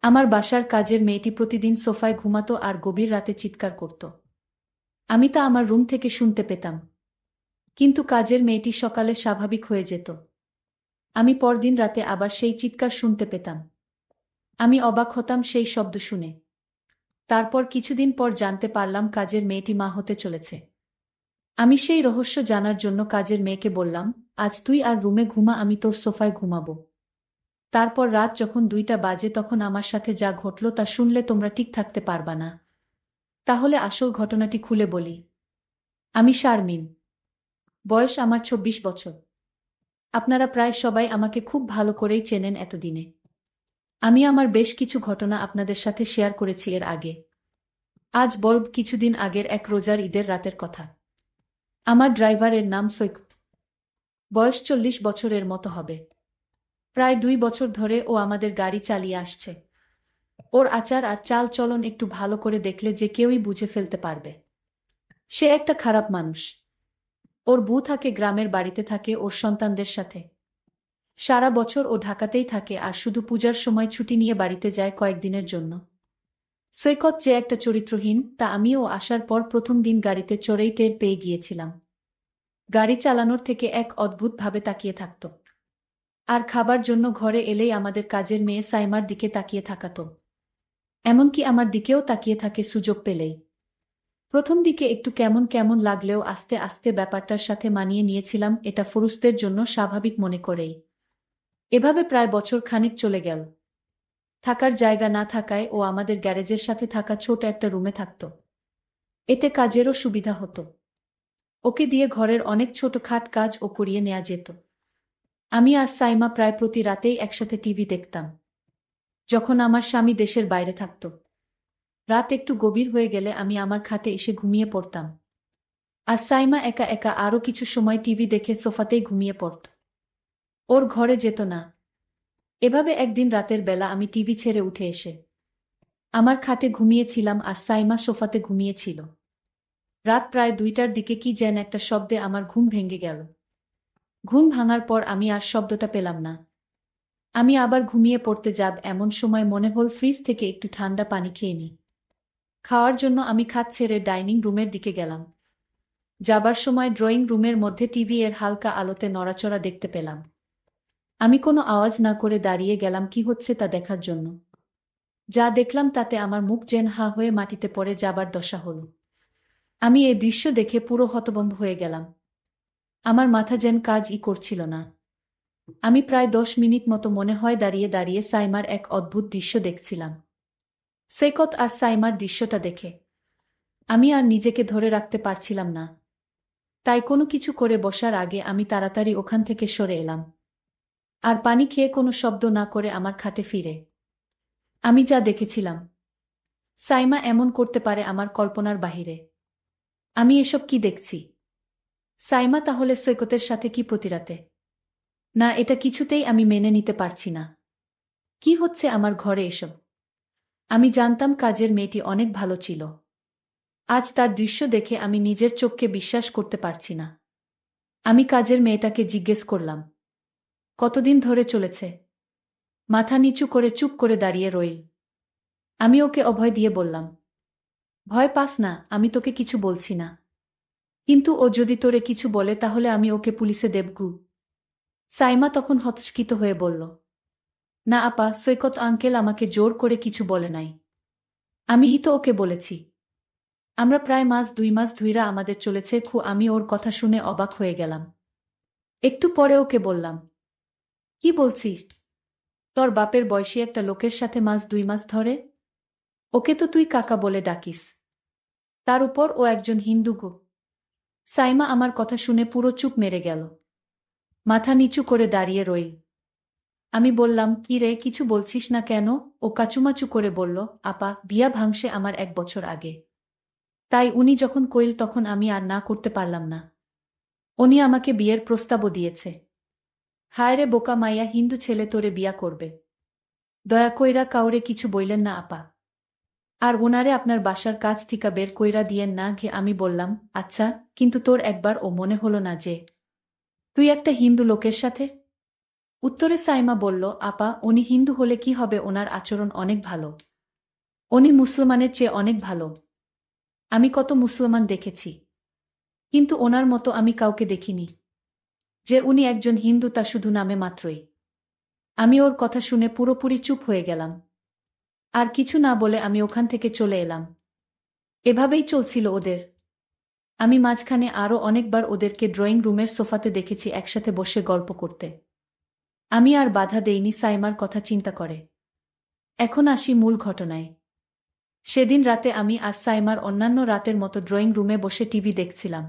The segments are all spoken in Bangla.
আমার বাসার কাজের মেয়েটি প্রতিদিন সোফায় ঘুমাতো আর গভীর রাতে চিৎকার করত। আমি তা আমার রুম থেকে শুনতে পেতাম। কিন্তু কাজের মেয়েটি সকালে স্বাভাবিক হয়ে যেত। আমি পরদিন রাতে আবার সেই চিৎকার শুনতে পেতাম। আমি অবাক হতাম সেই শব্দ শুনে। তারপর কিছুদিন পর জানতে পারলাম কাজের মেয়েটি মা হতে চলেছে। আমি সেই রহস্য জানার জন্য কাজের মেয়েকে বললাম, আজ তুই আর রুমে ঘুমা, আমি তোর সোফায় ঘুমাবো। তারপর রাত যখন 2টা বাজে তখন আমার সাথে যা ঘটল তা শুনলে তোমরা ঠিক থাকতে পারবা না। তাহলে আসল ঘটনাটি খুলে বলি। আমি শারমিন। বয়স আমার 26 বছর। আপনারা প্রায় সবাই আমাকে খুব ভালো করেই চেনেন এতদিনে। আমি আমার বেশ কিছু ঘটনা আপনাদের সাথে শেয়ার করেছি এর আগে। আজ বলব কিছুদিন আগের এক রোজার ঈদের রাতের কথা। আমার ড্রাইভারের নাম সৈকত। বয়স 40 বছরের মতো হবে। প্রায় 2 বছর ধরে ও আমাদের গাড়ি চালিয়ে আসছে। ওর আচার আর চাল চলন একটু ভালো করে দেখলে যে কেউই বুঝে ফেলতে পারবে সে একটা খারাপ মানুষ। ওর বউ থাকে গ্রামের বাড়িতে, থাকে ওর সন্তানদের সাথে। সারা বছর ও ঢাকাতেই থাকে আর শুধু পূজার সময় ছুটি নিয়ে বাড়িতে যায় কয়েকদিনের জন্য। সৈকত যে একটা চরিত্রহীন তা আমিও আসার পর প্রথম দিন গাড়িতে চড়েই টের পেয়ে গিয়েছিলাম। গাড়ি চালানোর থেকে এক অদ্ভুত ভাবে তাকিয়ে থাকত। আর খাবার জন্য ঘরে এলেই আমাদের কাজের মেয়ে সাইমার দিকে তাকিয়ে থাকাত। এমনকি আমার দিকেও তাকিয়ে থাকে সুযোগ পেলেই। প্রথম দিকে একটু কেমন কেমন লাগলেও আস্তে আস্তে ব্যাপারটার সাথে মানিয়ে নিয়েছিলাম, এটা পুরুষদের জন্য স্বাভাবিক মনে করেই। এভাবে প্রায় বছর খানিক চলে গেল। থাকার জায়গা না থাকায় ও আমাদের গ্যারেজের সাথে থাকা ছোট একটা রুমে থাকত। এতে কাজেরও সুবিধা হতো। ওকে দিয়ে ঘরের অনেক ছোটখাট কাজ ও করিয়ে নেওয়া যেত। আমি আর সাইমা প্রায় প্রতি রাতেই একসাথে টিভি দেখতাম। যখন আমার স্বামী দেশের বাইরে থাকত, রাত একটু গভীর হয়ে গেলে আমি আমার খাটে এসে ঘুমিয়ে পড়তাম। আর সাইমা একা একা আরও কিছু সময় টিভি দেখে সোফাতেই ঘুমিয়ে পড়ত। ওর ঘরে যেত না। এভাবে একদিন রাতের বেলা আমি টিভি ছেড়ে উঠে এসে আমার খাটে ঘুমিয়েছিলাম আর সাইমা সোফাতে ঘুমিয়েছিল। রাত প্রায় 2টার দিকে কি যেন একটা শব্দে আমার ঘুম ভেঙে গেল। ঘুম ভাঙার পর আমি আর শব্দটা পেলাম না। আমি আবার ঘুমিয়ে পড়তে যাব এমন সময় মনে হল ফ্রিজ থেকে একটু ঠান্ডা পানি খেয়ে নিই। খাওয়ার জন্য আমি খাট ছেড়ে ডাইনিং রুমের দিকে গেলাম। যাবার সময় ড্রয়িং রুমের মধ্যে টিভি এর হালকা আলোতে নড়াচড়া দেখতে পেলাম। আমি কোনো আওয়াজ না করে দাঁড়িয়ে গেলাম কি হচ্ছে তা দেখার জন্য। যা দেখলাম তাতে আমার মুখ যেন হা হয়ে মাটিতে পড়ে যাবার দশা হল। আমি এই দৃশ্য দেখে পুরো হতভম্ব হয়ে গেলাম। আমার মাথা যেন কাজই করছিল না। আমি প্রায় 10 মিনিট মতো মনে হয় দাঁড়িয়ে দাঁড়িয়ে সাইমার এক অদ্ভুত দৃশ্য দেখছিলাম। সৈকত আর সাইমার দৃশ্যটা দেখে আমি আর নিজেকে ধরে রাখতে পারছিলাম না। তাই কোনো কিছু করে বসার আগে আমি তাড়াতাড়ি ওখান থেকে সরে এলাম। আর পানি খেয়ে কোনো শব্দ না করে আমার খাটে ফিরে আমি যা দেখেছিলাম, সাইমা এমন করতে পারে আমার কল্পনার বাহিরে। আমি এসব কি দেখছি? সাইমা তাহলে সৈকতের সাথে কি প্রতিরাতে? না, এটা কিছুতেই আমি মেনে নিতে পারছি না। কি হচ্ছে আমার ঘরে এসব? আমি জানতাম কাজের মেয়েটি অনেক ভালো ছিল। আজ তার দৃশ্য দেখে আমি নিজের চোখকে বিশ্বাস করতে পারছি না। আমি কাজের মেয়েটাকে জিজ্ঞেস করলাম, কতদিন ধরে চলেছে? মাথা নিচু করে চুপ করে দাঁড়িয়ে রইল। আমি ওকে অভয় দিয়ে বললাম, ভয় পাস না, আমি তোকে কিছু বলছি না। কিন্তু ও যদি তোরে কিছু বলে তাহলে আমি ওকে পুলিশে দেবগু। সাইমা তখন হতচকিত হয়ে বলল, না আপা, সৈকত আঙ্কেল আমাকে জোর করে কিছু বলে নাই। আমিই তো ওকে বলেছি। আমরা প্রায় 2 মাস ধইরা আমাদের চলেছে আমি ওর কথা শুনে অবাক হয়ে গেলাম। একটু পরে ওকে বললাম, কি বলছিস? তোর বাপের বয়সী একটা লোকের সাথে 2 মাস ধরে? ওকে তো তুই কাকা বলে ডাকিস। তার উপর ও একজন হিন্দু গো। সাইমা আমার কথা শুনে পুরো চুপ মেরে গেল। মাথা নিচু করে দাঁড়িয়ে রইল। আমি বললাম, কি রে, কিছু বলছিস না কেন? ও কাচুমাচু করে বলল, আপা, বিয়া ভাঙসে আমার 1 বছর আগে। তাই উনি যখন কইল তখন আমি আর না করতে পারলাম না। উনি আমাকে বিয়ের প্রস্তাবও দিয়েছে। হায় রে বোকা মাইয়া, হিন্দু ছেলে তোরে বিয়া করবে? দয়া কইরা কাউরে কিছু বইলেন না আপা। আর ওনারে আপনার বাসার কাছ থিকা বের কইরা দিয়েন না ঘে। আমি বললাম, আচ্ছা, কিন্তু তোর একবার ও মনে হলো না যে তুই একটা হিন্দু লোকের সাথে উত্তরে সাইমা বলল, আপা, উনি হিন্দু হলে কি হবে, ওনার আচরণ অনেক ভালো। উনি মুসলমানের চেয়ে অনেক ভালো। আমি কত মুসলমান দেখেছি, কিন্তু ওনার মতো আমি কাউকে দেখিনি। যে উনি একজন হিন্দু তা শুধু নামে মাত্রই। আমি ওর কথা শুনে পুরোপুরি চুপ হয়ে গেলাম। আর কিছু না বলে আমি ওখান থেকে চলে এলাম। এভাবেই চলছিল ওদের। আমি মাঝখানে আরও অনেকবার ওদেরকে ড্রয়িং রুমের সোফাতে দেখেছি একসাথে বসে গল্প করতে। আমি আর বাধা দেইনি সাইমার কথা চিন্তা করে। এখন আসি মূল ঘটনায়। সেদিন রাতে আমি আর সাইমার অন্যান্য রাতের মতো ড্রয়িং রুমে বসে টিভি দেখছিলাম।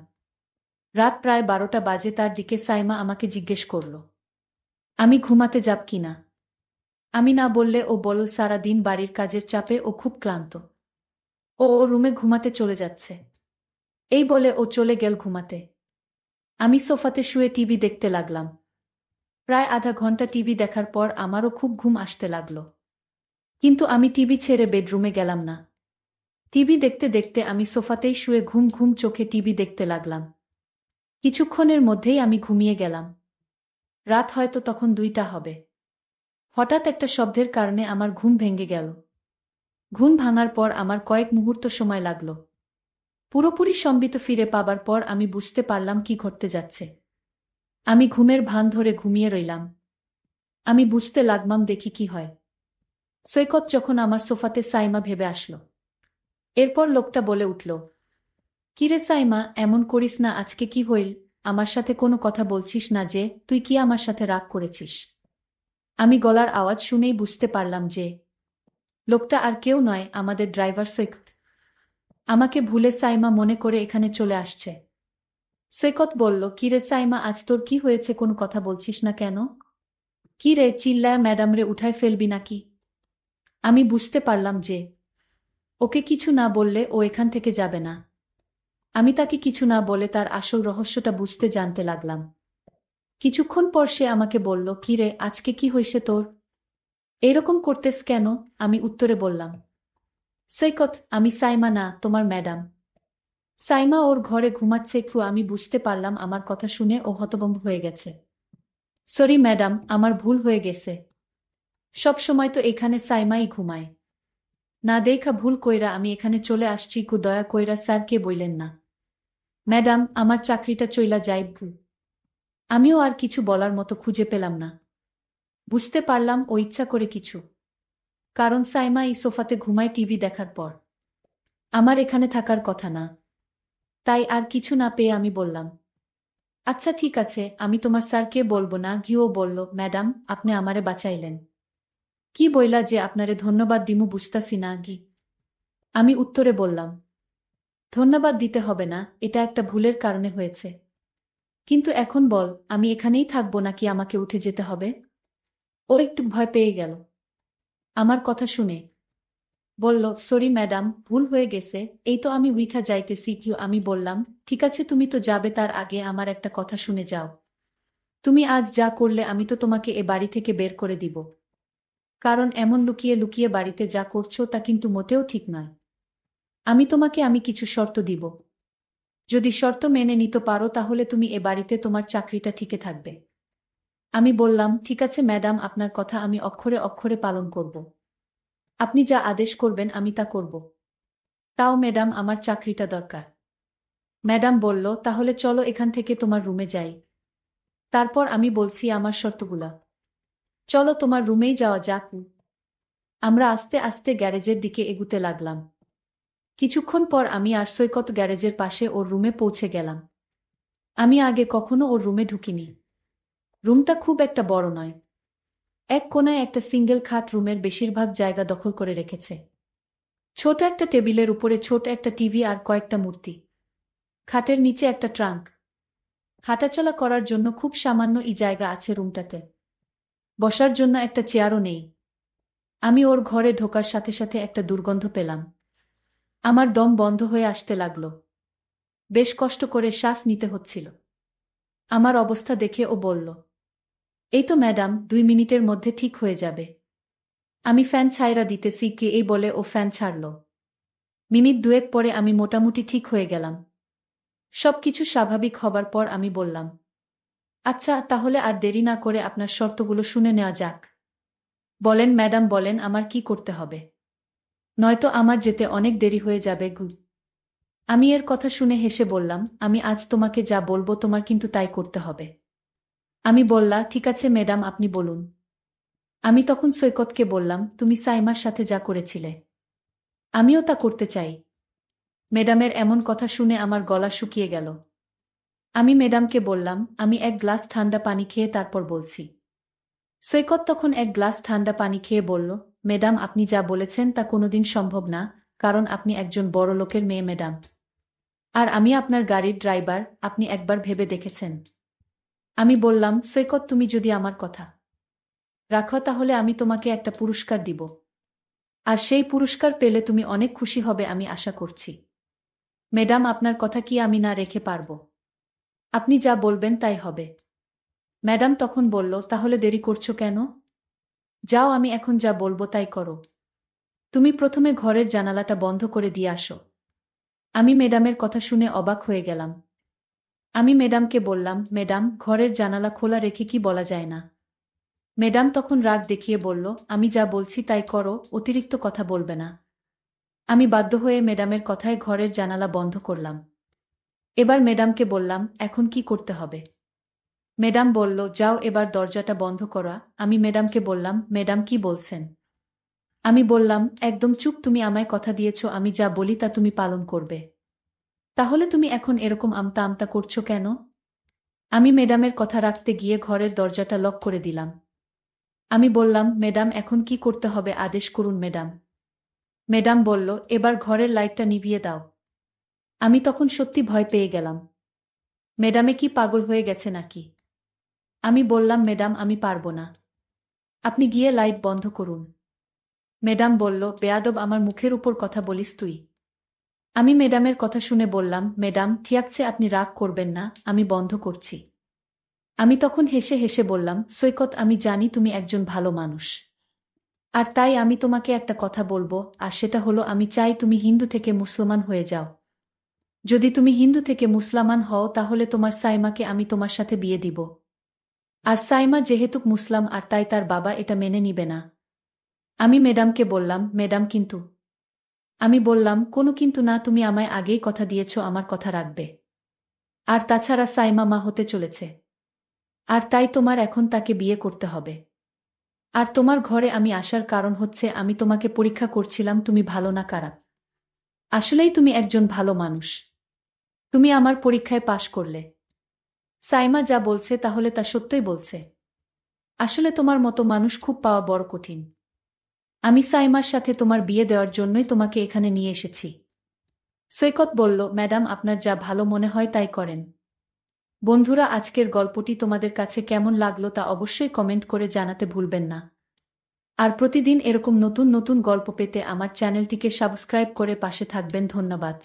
রাত প্রায় 12টা বাজে। তার দিকে সাইমা আমাকে জিজ্ঞেস করল, আমি ঘুমাতে যাব কিনা। আমি না বললে ও বলল, সারা দিন বাড়ির কাজের চাপে ও খুব ক্লান্ত। ও ওর রুমে ঘুমাতে চলে যাচ্ছে। এই বলে ও চলে গেল ঘুমাতে। আমি সোফাতে শুয়ে টিভি দেখতে লাগলাম। প্রায় আধা ঘন্টা টিভি দেখার পর আমারও খুব ঘুম আসতে লাগল। কিন্তু আমি টিভি ছেড়ে বেডরুমে গেলাম না। টিভি দেখতে দেখতে আমি সোফাতেই শুয়ে ঘুম ঘুম চোখে টিভি দেখতে লাগলাম। কিছুক্ষণের মধ্যেই আমি ঘুমিয়ে গেলাম। রাত হয়তো তখন 2টা হবে। হঠাৎ একটা শব্দের কারণে আমার ঘুম ভেঙে গেল। ঘুম ভাঙার পর আমার কয়েক মুহূর্ত সময় লাগল। পুরোপুরি সম্বিত ফিরে পাবার পর আমি বুঝতে পারলাম কি ঘটতে যাচ্ছে। আমি ঘুমের ভান ধরে ঘুমিয়ে রইলাম। আমি বুঝতে লাগলাম দেখি কি হয়। সৈকত যখন আমার সোফাতে সাইমা ভেবে আসলো। এরপর লোকটা বলে উঠল, কিরে সাইমা, এমন করিস না, আজকে কি হইল? আমার সাথে কোনো কথা বলছিস না যে? তুই কি আমার সাথে রাগ করেছিস? আমি গলার আওয়াজ শুনেই বুঝতে পারলাম যে লোকটা আর কেউ নয়, আমাদের ড্রাইভার সৈকত। আমাকে ভুলে সাইমা মনে করে এখানে চলে আসছে। সৈকত বলল, কিরে সাইমা, আজ তোর কি হয়েছে, কোনো কথা বলছিস না কেন? কি রে, চিল্লায় ম্যাডামরে উঠায় ফেলবি নাকি? আমি বুঝতে পারলাম যে ওকে কিছু না বললে ও এখান থেকে যাবে না। আমি তাকে কিছু না বলে তার আসল রহস্যটা বুঝতে জানতে লাগলাম। কিছুক্ষণ পর সে আমাকে বলল, কি রে, আজকে কি হয়েছে তোর? এরকম করতেস কেন? আমি উত্তরে বললাম, সৈকত, আমি সাইমা না, তোমার ম্যাডাম। সাইমা ওর ঘরে ঘুমাচ্ছে। আমি বুঝতে পারলাম আমার কথা শুনে ও হতভম্ব হয়ে গেছে। সরি ম্যাডাম, আমার ভুল হয়ে গেছে। সব সময় তো এখানে সাইমাই ঘুমায়। না দেখা ভুল কইরা আমি এখানে চলে আসছি। দয়া কইরা স্যারকে বইলেন না। ম্যাডাম, আমার চাকরিটা চইলা যাইব। আমিও আর কিছু বলার মতো খুঁজে পেলাম না। বুঝতে পারলাম ও ইচ্ছা করে কিছু। কারণ সাইমা এই সোফাতে ঘুমায় টিভি দেখার পর। আমার এখানে থাকার কথা না। তাই আর কিছু না পেয়ে আমি বললাম, আচ্ছা ঠিক আছে, আমি তোমার স্যারকে বলবো না। গিয়েও বলল, ম্যাডাম, আপনি আমারে বাঁচাইলেন। কি বইলা যে আপনারে ধন্যবাদ দিমু বুঝতাছি না গি। আমি উত্তরে বললাম, ধন্যবাদ দিতে হবে না, এটা একটা ভুলের কারণে হয়েছে। কিন্তু এখন বল, আমি এখানেই থাকবো নাকি আমাকে উঠে যেতে হবে? ও একটু ভয় পেয়ে গেল আমার কথা শুনে। বলল, সরি ম্যাডাম, ভুল হয়ে গেছে, এই তো আমি উইঠা যাইতেছি। আমি বললাম, ঠিক আছে, তুমি তো যাবে, তার আগে আমার একটা কথা শুনে যাও। তুমি আজ যা করলে আমি তো তোমাকে এ বাড়ি থেকে বের করে দিব। কারণ এমন লুকিয়ে লুকিয়ে বাড়িতে যা করছো তা কিন্তু মোটেও ঠিক নয়। আমি কিছু শর্ত দিব। যদি শর্ত মেনে নিতে পারো তাহলে তুমি এ বাড়িতে তোমার চাকরিটা ঠিকই থাকবে। আমি বললাম, ঠিক আছে ম্যাডাম, আপনার কথা আমি অক্ষরে অক্ষরে পালন করব। আপনি যা আদেশ করবেন আমি তা করব। তাও ম্যাডাম, আমার চাকরিটা দরকার। ম্যাডাম বলল, তাহলে চলো এখান থেকে তোমার রুমে যাই। তারপর আমি বলছি আমার শর্তগুলা। চলো তোমার রুমেই যাওয়া যাক। আমরা আস্তে আস্তে গ্যারেজের দিকে এগুতে লাগলাম। কিছুক্ষণ পর আমি আর সৈকত গ্যারেজের পাশে ওর রুমে পৌঁছে গেলাম। আমি আগে কখনো ওর রুমে ঢুকিনি। রুমটা খুব একটা বড় নয়। এক কোণায় একটা সিঙ্গেল খাট রুমের বেশিরভাগ জায়গা দখল করে রেখেছে। ছোট একটা টেবিলের উপরে ছোট একটা টিভি আর কয়েকটা মূর্তি। খাটের নিচে একটা ট্রাঙ্ক। হাঁটাচলা করার জন্য খুব সামান্য জায়গা আছে রুমটাতে। বসার জন্য একটা চেয়ারও নেই। আমি ওর ঘরে ঢোকার সাথে সাথে একটা দুর্গন্ধ পেলাম। আমার দম বন্ধ হয়ে আসতে লাগলো। বেশ কষ্ট করে শ্বাস নিতে হচ্ছিল। আমার অবস্থা দেখে ও বলল, এই তো ম্যাডাম, 2 মিনিটের মধ্যে ঠিক হয়ে যাবে। আমি ফ্যান ছাইরা দিতেছি কি, এই বলে ও ফ্যান ছাড়ল। মিনিট দুয়েক পরে আমি মোটামুটি ঠিক হয়ে গেলাম। সবকিছু স্বাভাবিক হবার পর আমি বললাম, আচ্ছা, তাহলে আর দেরি না করে আপনার শর্তগুলো শুনে নেওয়া যাক। বলেন ম্যাডাম, বলেন আমার কি করতে হবে? নয়তো আমার যেতে অনেক দেরি হয়ে যাবে। আমি এর কথা শুনে হেসে বললাম, আমি আজ তোমাকে যা বলবো তোমার কিন্তু তাই করতে হবে। আমি বললা, ঠিক আছে ম্যাডাম, আপনি বলুন। আমি তখন সৈকতকে বললাম, তুমি সাইমার সাথে যা করেছিলে আমিও তা করতে চাই। ম্যাডামের এমন কথা শুনে আমার গলা শুকিয়ে গেল। আমি ম্যাডামকে বললাম, আমি এক গ্লাস ঠান্ডা পানি খেয়ে তারপর বলছি। সৈকত তখন এক গ্লাস ঠান্ডা পানি খেয়ে বলল, ম্যাডাম আপনি যা বলেছেন তা কোনোদিন সম্ভব না, কারণ আপনি একজন বড়লোকের মেয়ে ম্যাডাম। আর আমি আপনার গাড়ির ড্রাইভার, আপনি একবার ভেবে দেখেছেন? আমি বললাম, সৈকত তুমি যদি আমার কথা রাখো তাহলে আমি তোমাকে একটা পুরস্কার দিব। আর সেই পুরস্কার পেলে তুমি অনেক খুশি হবে আমি আশা করছি। ম্যাডাম আপনার কথা কি আমি না রেখে পারব? আপনি যা বলবেন তাই হবে। ম্যাডাম তখন বলল, তাহলে দেরি করছো কেন? যাও, আমি এখন যা বলবো তাই করো। তুমি প্রথমে ঘরের জানালাটা বন্ধ করে দিয়ে আসো। আমি ম্যাডামের কথা শুনে অবাক হয়ে গেলাম। আমি ম্যাডামকে বললাম, ম্যাডাম ঘরের জানালা খোলা রেখে কি বলা যায় না? ম্যাডাম তখন রাগ দেখিয়ে বলল, আমি যা বলছি তাই করো, অতিরিক্ত কথা বলবে না। আমি বাধ্য হয়ে ম্যাডামের কথায় ঘরের জানালা বন্ধ করলাম। এবার ম্যাডামকে বললাম, এখন কি করতে হবে? ম্যাডাম বলল, যাও এবার দরজাটা বন্ধ করা। আমি ম্যাডামকে বললাম, ম্যাডাম কি বলছেন? আমি বললাম, একদম চুপ, তুমি আমায় কথা দিয়েছ আমি যা বলি তা তুমি পালন করবে। তাহলে তুমি এখন এরকম আমতা আমতা করছো কেন? আমি ম্যাডামের কথা রাখতে গিয়ে ঘরের দরজাটা লক করে দিলাম। আমি বললাম, ম্যাডাম এখন কি করতে হবে আদেশ করুন ম্যাডাম। ম্যাডাম বলল, এবার ঘরের লাইটটা নিভিয়ে দাও। আমি তখন সত্যি ভয় পেয়ে গেলাম। ম্যাডামে কি পাগল হয়ে গেছে নাকি? আমি বললাম, ম্যাডাম আমি পারবো না। আপনি গিয়ে লাইট বন্ধ করুন। ম্যাডাম বলল, বেয়াদব, আমার মুখের উপর কথা বলিস তুই? আমি ম্যাডামের কথা শুনে বললাম, ম্যাডাম ঠিক আছে, আপনি রাগ করবেন না, আমি বন্ধ করছি। আমি তখন হেসে হেসে বললাম, সৈকত আমি জানি তুমি একজন ভালো মানুষ। আর তাই আমি তোমাকে একটা কথা বলবো, আর সেটা হলো আমি চাই তুমি হিন্দু থেকে মুসলমান হয়ে যাও। যদি তুমি হিন্দু থেকে মুসলমান হও তাহলে তোমার সাইমাকে আমি তোমার সাথে বিয়ে দিব। আর সাইমা যেহেতু মুসলাম আর তাই তার বাবা এটা মেনে নিবে না। আমি ম্যাডামকে বললাম, ম্যাডাম কিন্তু। আমি বললাম, কোনো কিন্তু না, তুমি আমায় আগেই কথা দিয়েছ আমার কথা রাখবে। আর তাছাড়া সাইমা মা হতে চলেছে। আর তাই তোমার এখন তাকে বিয়ে করতে হবে। আর তোমার ঘরে আমি আসার কারণ হচ্ছে আমি তোমাকে পরীক্ষা করছিলাম তুমি ভালো না খারাপ। আসলেই তুমি একজন ভালো মানুষ। তুমি আমার পরীক্ষায় পাশ করলে। সাইমা যা বলছে তাহলে তা সত্যই বলছে। আসলে তোমার মতো মানুষ খুব পাওয়া বড় কঠিন। আমি সাইমার সাথে তোমার বিয়ে দেওয়ার জন্যই তোমাকে এখানে নিয়ে এসেছি। সৈকত বলল, ম্যাডাম আপনার যা ভালো মনে হয় তাই করেন। বন্ধুরা, আজকের গল্পটি তোমাদের কাছে কেমন লাগলো তা অবশ্যই কমেন্ট করে জানাতে ভুলবেন না। আর প্রতিদিন এরকম নতুন নতুন গল্প পেতে আমার চ্যানেলটিকে সাবস্ক্রাইব করে পাশে থাকবেন। ধন্যবাদ।